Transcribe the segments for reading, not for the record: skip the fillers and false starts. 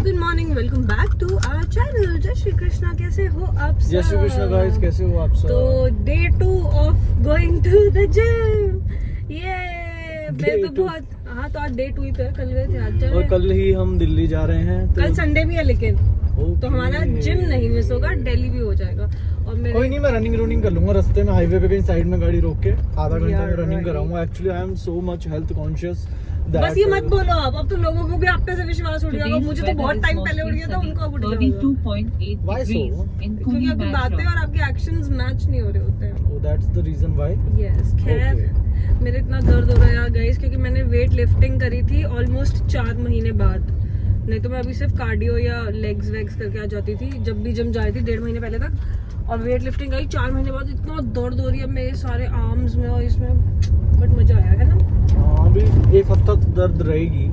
Good morning, welcome back to our channel. जय श्री कृष्णा, कैसे हो आप सब? जय श्री कृष्णा गाइस, कैसे हो आप सब? तो day 2 of going to the gym. ये मैं तो बहुत तो आज डे 2 ही तो है, कल गए थे, आज जा रहे और हैं। कल ही हम दिल्ली जा रहे हैं तो कल संडे भी है लेकिन okay। तो हमारा जिम नहीं मिस होगा, दिल्ली भी हो जाएगा। और मेरे कोई नहीं, मैं रनिंग कर लूंगा रास्ते में, हाईवे पे कहीं साइड में गाड़ी रोक के आधा घंटा में रनिंग right। कराऊंगा। Actually I am so much health conscious. बस ये मत बोलो आप, अब तो लोगों को भी आप पे से विश्वास उठ जाएगा। मुझे तो बहुत टाइम पहले उठ गया था, उनको अब उठ जाएगा। Why so? क्योंकि आपकी बातें और आपके एक्शंस मैच नहीं हो रहे होते हैं। Oh, that's the reason why? Yes, खैर मेरे इतना दर्द हो रहा है यार गाइस, क्योंकि मैंने वेट लिफ्टिंग करी थी ऑलमोस्ट 4 महीने बाद। नहीं तो मैं अभी सिर्फ कार्डियो या लेग्स वेग्स करके आ जाती थी जब भी जिम जा रही थी 1.5 महीने पहले तक। और वेट लिफ्टिंग करी 4 महीने बाद, इतना दर्द हो रही है मेरे सारे आर्म्स में और इसमें, बट मजा आया है ना। हाँ, अभी 1 हफ्ता तो दर्द रहेगी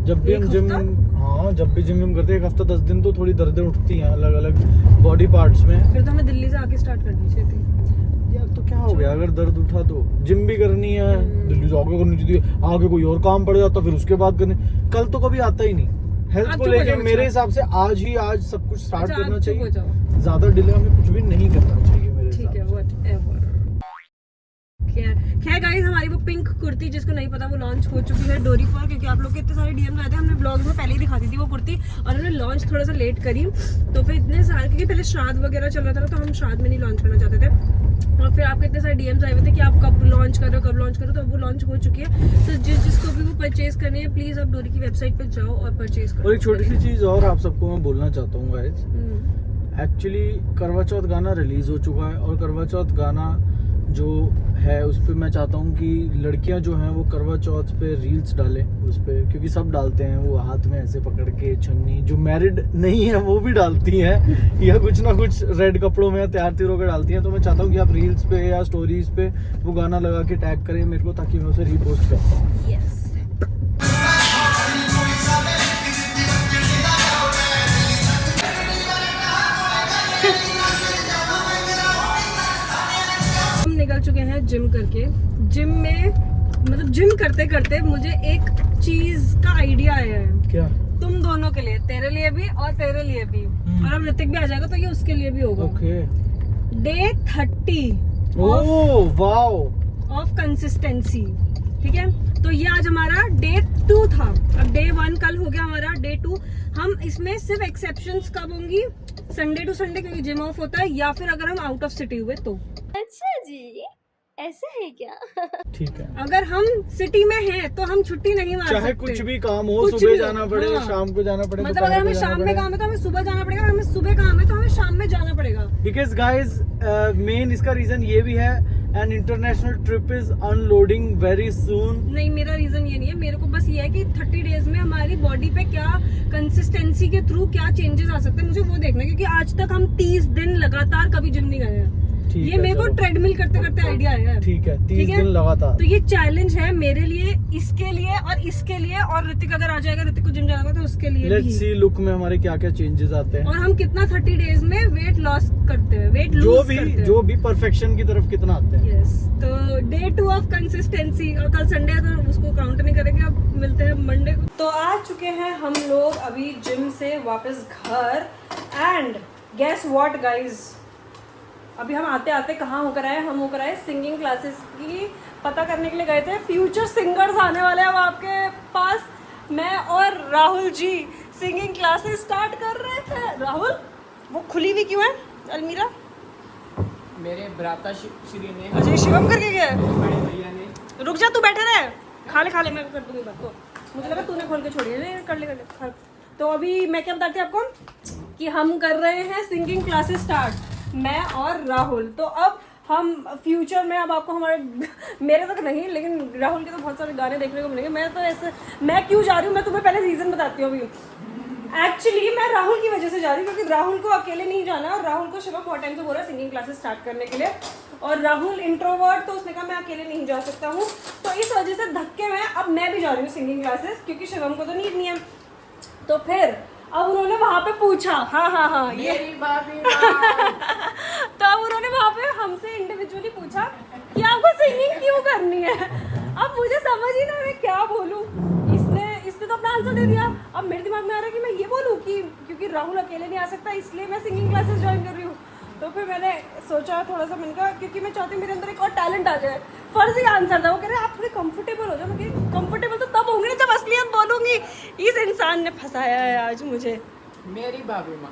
जब भी हम जिम। हाँ, जब भी जिम करते हैं 1 हफ्ता 10 दिन तो थोड़ी दर्दें उठती हैं अलग अलग बॉडी पार्ट्स में। फिर तो हमें दिल्ली से आके स्टार्ट करनी चाहिए थी यार, तो क्या हो गया अगर दर्द उठा तो जिम भी करनी है, दिल्ली से आगे करनी चाहिए, आगे कोई और काम पड़ जाता फिर उसके बाद करने। कल तो कभी आता ही नहीं। हेल्थ को लेके मेरे हिसाब से आज सब कुछ स्टार्ट करना चाहिए। ज्यादा डिले हमें कुछ भी नहीं करना चाहिए मेरे हिसाब से। ठीक है, व्हाटएवर। खैर गाइस, हमारी वो पिंक कुर्ती, जिसको नहीं पता, वो लॉन्च हो चुकी है डोरी पर, क्योंकि आप लोग के इतने सारे डीएम आए थे। हमने ब्लॉग्स में पहले ही दिखा दी थी वो कुर्ती, और हमने लॉन्च थोड़ा सा लेट करी। तो फिर इतने सारे, क्योंकि पहले श्राद्ध वगैरह चल रहा था तो हम श्राद्ध में नहीं लॉन्च करना चाहते थे। और फिर आपके इतने सारे डीएम्स आए हुए थे कि आप कब लॉन्च करो, तो अब वो लॉन्च हो चुकी है। तो जिसको भी वो परचेज करनी है, प्लीज आप डोरी की वेबसाइट पर जाओ और परचेज करो। और एक छोटी सी चीज और आप सबको मैं बोलना चाहता हूँ गाइस, एक्चुअली करवा चौथ गाना रिलीज हो चुका है, और करवा चौथ गाना जो है उस पर मैं चाहता हूँ कि लड़कियां जो हैं वो करवा चौथ पे रील्स डालें उस पे, क्योंकि सब डालते हैं वो हाथ में ऐसे पकड़ के छन्नी। जो मैरिड नहीं है वो भी डालती हैं या कुछ ना कुछ रेड कपड़ों में तैयार तीर होकर डालती हैं। तो मैं चाहता हूँ कि आप रील्स पे या स्टोरीज पे वो गाना लगा के टैग करें मेरे को, ताकि मैं उसे रीपोस्ट कर पाऊँ। यस। निकल चुके हैं जिम करके। जिम में मतलब जिम करते करते मुझे एक चीज का आइडिया आया है। क्या? तुम दोनों के लिए, तेरे लिए भी और तेरे लिए भी, और अब ऋतिक भी आ जाएगा तो ये उसके लिए भी होगा। Okay. Day 30 oh wow of consistency, ठीक है। तो ये आज हमारा डे 2 था। अब डे 1 कल हो गया, हमारा डे 2। हम इसमें सिर्फ एक्सेप्शंस कब होंगी, संडे टू संडे, क्योंकि जिम ऑफ होता है, या फिर अगर हम आउट ऑफ सिटी हुए तो। अच्छा जी, ऐसा है क्या? ठीक है। अगर हम सिटी में हैं तो हम छुट्टी नहीं मार सकते, चाहे कुछ भी काम हो, कुछ सुबह भी जाना हो, पड़े, हाँ। शाम को जाना पड़े, मतलब अगर हमें शाम में काम है तो हमें सुबह जाना पड़ेगा, हमें सुबह काम है तो हमें शाम में जाना पड़ेगा। बिकॉज गाइज मेन इसका रीजन ये भी है, an international trip is unloading very soon. नहीं, मेरा रीजन ये नहीं है, मेरे को बस ये है कि 30 डेज में हमारी बॉडी पे क्या कंसिस्टेंसी के थ्रू क्या चेंजेस आ सकते हैं, मुझे वो देखना है। क्योंकि आज तक हम 30 दिन लगातार कभी जिम नहीं गए हैं। ये मेरे को ट्रेडमिल करते करते आइडिया आया है। ठीक है, 30 दिन लगातार। तो ये चैलेंज है मेरे लिए, इसके लिए और इसके लिए, और ऋतिक अगर आ जाएगा, ऋतिक को जिम जाना तो उसके लिए लेट्स सी लुक में हमारे क्या क्या चेंजेस आते हैं, और हम कितना 30 डेज में वेट लॉस करते हैं, वेट लूज करते हैं, जो भी परफेक्शन की तरफ कितना आते हैं। यस। तो डे 2 ऑफ कंसिस्टेंसी, और कल संडे है तो उसको काउंट नहीं करेंगे। अब मिलते हैं मंडे को। तो आ चुके हैं हम लोग अभी जिम से वापस घर, एंड गेस व्हाट गाइज, अभी हम आते आते कहाँ होकर आए, हम होकर आए सिंगिंग क्लासेस की पता करने के लिए गए थे। फ्यूचर सिंगर्स आने वाले हैं अब आपके पास। मैं और Rahul ji singing classes start कर रहे थे। राहुल, वो खुली हुई क्यों है अलमीरा? मेरे भ्राता श्री ने, अजय शिवम करके गया है। बड़े भैया ने। रुक जा, तू बैठे रहे, खा ले मैं कर दूंगी बात को। मुझे लगा तूने खोल के छोड़ी है, कर ले खा। तो अभी मैं क्या बताती हूँ आपको कि हम कर रहे हैं सिंगिंग क्लासेस स्टार्ट, मैं और राहुल। तो अब हम फ्यूचर में, अब आपको हमारे मेरे तक नहीं लेकिन राहुल के तो बहुत सारे गाने देखने को मिलेंगे। मैं क्यों जा रही हूँ, मैं तुम्हें पहले रीजन बताती हूँ। अभी एक्चुअली मैं राहुल की वजह से जा रही हूँ, क्योंकि राहुल को अकेले नहीं जाना है, और राहुल को शिवम बहुत टाइम से बोल रहा है सिंगिंग क्लासेस स्टार्ट करने के लिए, और राहुल इंट्रोवर्ट, तो उसने कहा मैं अकेले नहीं जा सकता हूँ। तो इस वजह से धक्के में अब मैं भी जा रही हूँ सिंगिंग क्लासेस, क्योंकि शिवम को तो नीड नहीं है। तो फिर अब उन्होंने वहां पे पूछा, हाँ ये तो अब उन्होंने वहां पे हमसे इंडिविजुअली पूछा कि आपको सिंगिंग क्यों करनी है। अब मुझे समझ ही ना मैं क्या बोलूं। इसने तो अपना आंसर दे दिया। अब मेरे दिमाग में आ रहा है कि मैं ये बोलूं कि क्योंकि राहुल अकेले नहीं आ सकता इसलिए मैं सिंगिंग क्लासेस ज्वाइन कर रही हूँ। तो फिर मैंने सोचा थोड़ा सा, मैंने कहा क्योंकि मैं चाहती हूँ मेरे अंदर एक और टैलेंट आ जाए। फर्जी आंसर था, वो कह रहे आप थोड़ी कंफर्टेबल हो जाओ। मैं कंफर्टेबल तो तब होंगी ना जब असलियत बोलूँगी। इस इंसान ने फंसाया है आज मुझे। मेरी भाभी माँ।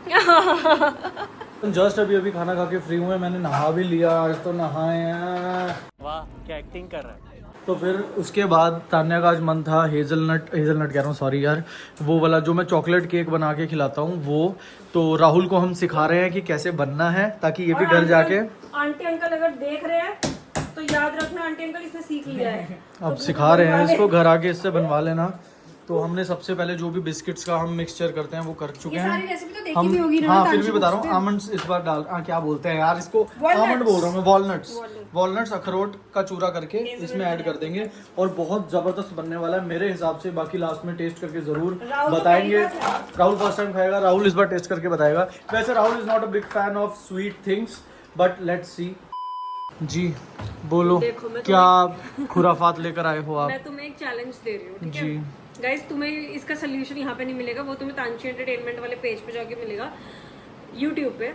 जस्ट अभी खाना खा के फ्री हुए, मैंने नहा भी लिया, आज तो नहाए हैं। वाह क्या एक्टिंग कर रहा है। तो फिर उसके बाद तान्या का आज मन था हेज़लनट कह रहा हूँ, सॉरी यार, वो वाला जो मैं चॉकलेट केक बना के खिलाता हूँ वो। तो राहुल को हम सिखा रहे हैं कि कैसे बनना है ताकि ये भी घर जाके। आंटी अंकल अगर देख रहे हैं तो याद रखना, आंटी अंकल इसने सीख लिया है। अब सिखा रहे हैं इसको, घर आके इससे बनवा लेना। तो हमने सबसे पहले जो भी बिस्किट्स का हम मिक्सचर करते हैं वो कर चुके हैं रेसिपी तो देखी हम। भी होगी ना, हाँ फिर भी बता रहा हूँ, आमंड्स इस बार डाल, क्या बोलते हैं यार इसको, आमंड बोल रहा हूँ मैं, वॉलनट्स अखरोट का चूरा करके इसमें ऐड कर देंगे और बहुत जबरदस्त बनने वाला है मेरे हिसाब से। बाकी लास्ट में टेस्ट करके जरूर बताएंगे। राहुल फर्स्ट टाइम खाएगा, राहुल इस बार टेस्ट करके बताएगा। वैसे Rahul is not a big fan of sweet things but let's see. जी बोलो क्या खुराफात लेकर आए हो आप? मैं तुम्हें एक चैलेंज दे रही हूँ, ठीक है जी गाइस। तुम्हें इसका सोल्यूशन यहाँ पे नहीं मिलेगा, वो तुम्हें तांशी एंटरटेनमेंट वाले पेज पे जाके मिलेगा यूट्यूब पे।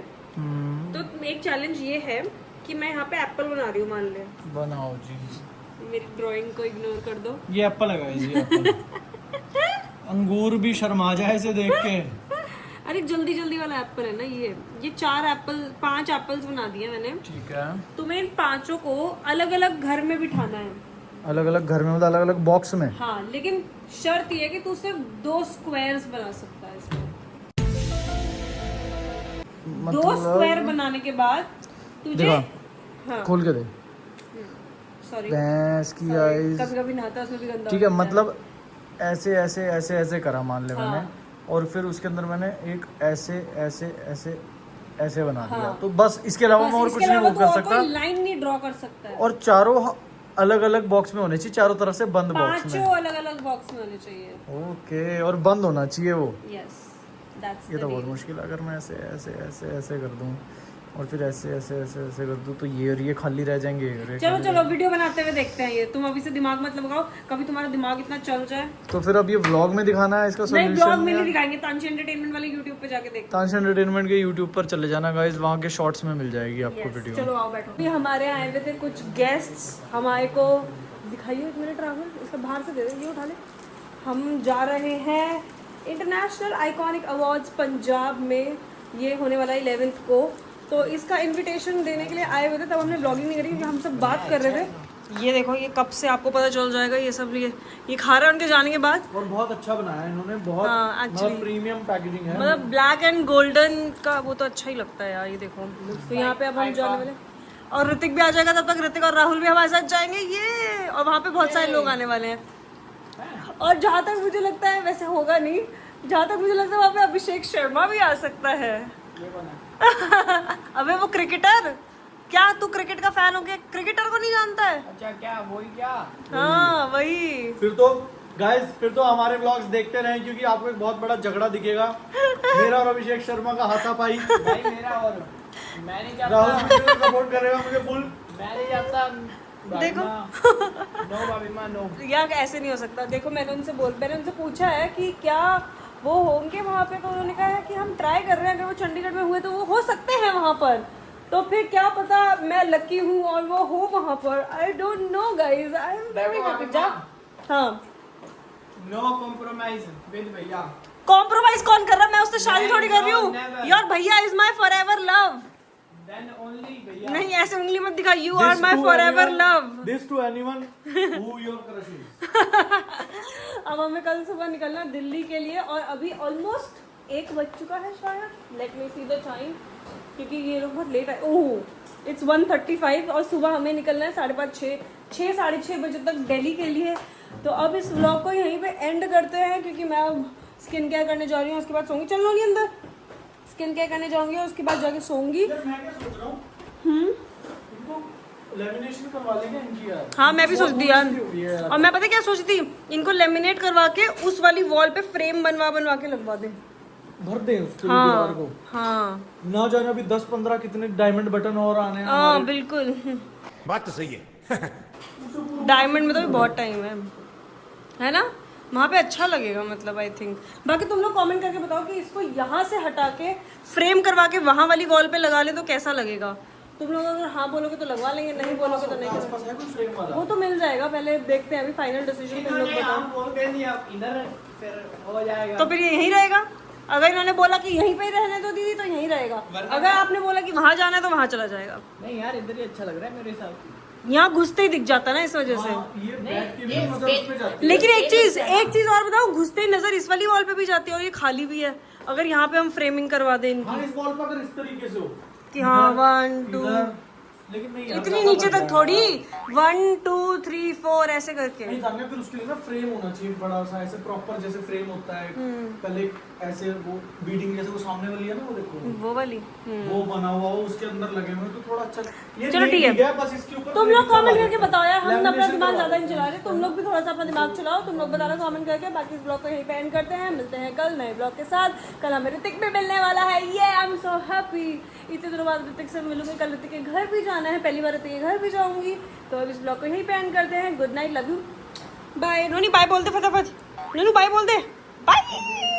तो एक चैलेंज ये है कि मैं यहाँ पे एप्पल बना रही हूँ, मान ले। बनाओ जी। मेरी ड्राइंग को इग्नोर कर दो। ये एप्पल है गाइस, ये एप्पल। अंगूर भी शर्मा जाए इसे देख के। अरे जल्दी जल्दी वाला एप्पल है ना ये 5 एप्पल्स बना दिए मैंने। ठीक है, तुम्हें इन 5 को अलग अलग घर में बिठाना है। अलग अलग घर में मतलब अलग अलग बॉक्स में? हाँ, लेकिन शर्त ये है कि तू सिर्फ 2 स्क्वायर्स बना सकता है इसमें। 2 स्क्वायर बनाने के बाद तुझे हाँ खोल के दे। सॉरी भैंस की आइज। कभी कभी नहाता उसमें भी गंदा ठीक है, हो जाता मतलब ऐसे ऐसे ऐसे ऐसे करा मान ले मैंने, और फिर उसके अंदर मैंने एक ऐसे ऐसे ऐसे ऐसे बना दिया। तो बस इसके अलावा मैं और कुछ नहीं कर सकता। लाइन नहीं ड्रॉ कर सकता है। और चारों अलग अलग बॉक्स में होने चाहिए, चारों तरफ से बंद बॉक्स में। 5 अलग अलग बॉक्स में होने चाहिए। ओके, और बंद होना चाहिए वो। यस दैट्स ये तो बहुत मुश्किल है। अगर मैं ऐसे ऐसे ऐसे ऐसे कर दूं और फिर ऐसे ऐसे ऐसे ऐसे कर दूं तो ये खाली रह जाएंगे। चलो चलो वीडियो बनाते हुए देखते हैं ये। तुम अभी से दिमाग मत लगाओ, कभी तुम्हारा दिमाग इतना चल जाए। तो फिर अब ये व्लॉग में दिखाना है इसका नहीं, सॉल्यूशन? व्लॉग में नहीं दिखाएंगे, तांशी एंटरटेनमेंट वाले यूट्यूब पे जाके देखते तांशी एंटरटेनमेंट के यूट्यूब पर चले जाना गाइस, वहाँ के शॉर्ट्स में मिल जाएगी आपको वीडियो। चलो आओ बैठो। अभी हमारे आए हुए थे कुछ गेस्ट्स, हमारे को दिखाइए 1 मिनट। राहुल इसका बाहर से दे दे, ये उठा ले। हम जा रहे हैं इंटरनेशनल आइकॉनिक अवार्ड्स पंजाब में, ये होने वाला 11th को। तो इसका इनविटेशन देने के लिए आए हुए थे, तब हमने ब्लॉगिंग नहीं करी क्योंकि हम सब बात कर रहे थे। ये देखो, ये कब से आपको पता चल जाएगा ये सब। ये खा रहे हैं उनके जाने के बाद। और बहुत अच्छा बनाया है इन्होंने, बहुत मतलब प्रीमियम पैकेजिंग है। मतलब ब्लैक एंड गोल्डन का वो तो अच्छा ही लगता है यार। ये देखो, तो यहाँ पे अब हम जाने वाले, और ऋतिक भी आ जाएगा तब तक। ऋतिक और राहुल भी हमारे साथ जाएंगे ये, और वहाँ पे बहुत सारे लोग आने वाले हैं। और जहाँ तक मुझे लगता है, वैसे होगा नहीं, जहाँ तक मुझे लगता है वहाँ पे अभिषेक शर्मा भी आ सकता है। अबे वो क्रिकेटर, क्या तू क्रिकेट का फैन हो गया, क्रिकेटर को नहीं जानता है? अच्छा क्या वही क्या? हाँ वही। फिर तो गाइस, फिर तो हमारे व्लॉग्स देखते रहें क्योंकि आपको एक बहुत बड़ा झगड़ा दिखेगा मेरा और अभिषेक शर्मा का हाथापाई। भाई मेरा और मैं नहीं चाहता। राहुल मुझे सपोर्ट करेगा मुझे फुल। मैं नहीं चाहता। देखो नो भाभी माँ नो। यार ऐसे नहीं हो सकता। देखो मैंने उनसे पूछा है कि क्या वो होंगे वहाँ पे, तो उन्होंने कहा है कि हम ट्राई कर रहे हैं, अगर वो चंडीगढ़ में हुए तो वो हो सकते हैं वहाँ पर। तो फिर क्या पता मैं लकी हूँ और वो हो वहाँ पर। I don't know guys, I am very happy. हाँ, नो कॉम्प्रोमाइज विद भैया। कॉम्प्रोमाइज कौन कर रहा है? मैं उससे शादी थोड़ी कर रही हूँ। Your bhaiya is my forever love. Then only bhaiya. नहीं ऐसे उंगली मत दिखा। You are my forever love. This to anyone who your crush is. अब हमें कल सुबह निकलना दिल्ली के लिए, और अभी ऑलमोस्ट 1 बज चुका है शायद। Let me see the time, क्योंकि ये लोग बहुत लेट आए। ओह इट्स 1:35 और सुबह हमें निकलना है 5:30 6 साढ़े 6 बजे तक दिल्ली के लिए। तो अब इस व्लॉग को यहीं पे एंड करते हैं, क्योंकि मैं अब स्किन केयर करने जा रही हूँ, उसके बाद सोऊंगी। चलो नहीं अंदर, स्किन केयर करने जाऊंगी और उसके बाद जाके सोऊंगी। मैं क्या सोच रहा हूँ, लेमिनेशन करवा लेंगे इनकी यार। हाँ मैं भी सोचती यार। और मैं पता क्या सोचती, इनको लेमिनेट करवा के उस वाली वॉल पे फ्रेम बनवा के लगवा दे, भर दे उसके दीवार को। हाँ ना जाने अभी 10-15 कितने डायमंड बटन और आने हैं। हाँ बिल्कुल, बात तो सही है। डायमंड में तो भी बहुत टाइम है ना। वहाँ पे अच्छा लगेगा मतलब आई थिंक। बाकी तुम लोग कमेंट करके बताओ कि इसको यहाँ से हटा के फ्रेम करवा के वहाँ वाली वॉल पे लगा ले तो कैसा लगेगा। तुम लोग अगर हाँ बोलोगे तो लगवा लेंगे, नहीं बोलोगे तो नहीं करेंगे। आसपास है कोई फ्रेम वाला? वो तो मिल जाएगा, पहले देखते हैं, अभी फाइनल डिसीजन तुम लोग इन्होंने बताओ। हम बोल दे दिया इधर फिर हो जाएगा। तो फिर ये यहीं रहेगा। अगर इन्होंने बोला कि यहीं पे ही रहने दो दीदी तो यहीं रहेगा, अगर आपने बोला कि वहाँ जाना है तो वहाँ चला जाएगा। नहीं यार इधर ही अच्छा लग रहा है मेरे हिसाब से। यहाँ घुसते ही दिख जाता ना इस वजह से। ये बैठ के भी नजर उस पे जाती है। लेकिन एक चीज और बताओ, घुसते ही नजर इस वाली वॉल पे भी जाती है और ये खाली भी है। अगर यहाँ पे हम फ्रेमिंग करवा दें इनकी हाँ, इस वॉल पर अगर इस तरीके से हो कि हाँ 1 2 इधर, लेकिन नहीं यार, इतनी ज्यादा नीचे बढ़ तक जाएगा। थोड़ी 1 2 3 4 ऐसे करके। नहीं तान्या, फिर उसके लिए ना फ्रेम होना चाहिए बड़ा सा, ऐसे प्रॉपर जैसे फ्रेम होता है। पहले ऐसे वो बीडिंग जैसे वो सामने वाली है ना, वो देखो वो वाली वो बना हुआ हो, उसके अंदर लगे हुए हैं, तो थोड़ा अच्छा। ये चलो नहीं ठीक है। बस इसके ऊपर तुम frame लोग करवा कमेंट करके देते हैं। बताओ यार, हम अपना Lamination दिमाग करवा ज्यादा नहीं देते चला रहे, तुम लोग भी थोड़ा सा अपना दिमाग चलाओ। तुम लोग बताना कमेंट करके। बाकी इस ब्लॉग को यहीं पे एंड करते हैं, मिलते हैं कल नए ब्लॉग के साथ। कल हमें ऋतिक भी मिलने वाला है, ये आई एम सो हैप्पी। इतने दिनों बाद ऋतिक से मिलूंगी, कल ऋतिक के घर भी जाना है, पहली बार ऋतिक के घर भी जाऊंगी। तो अब इस ब्लॉग को यहीं पे एंड करते हैं। Good night, love you, bye. Noni bye बोल दे फटाफट, नोनू बाय बोल दे, बाय।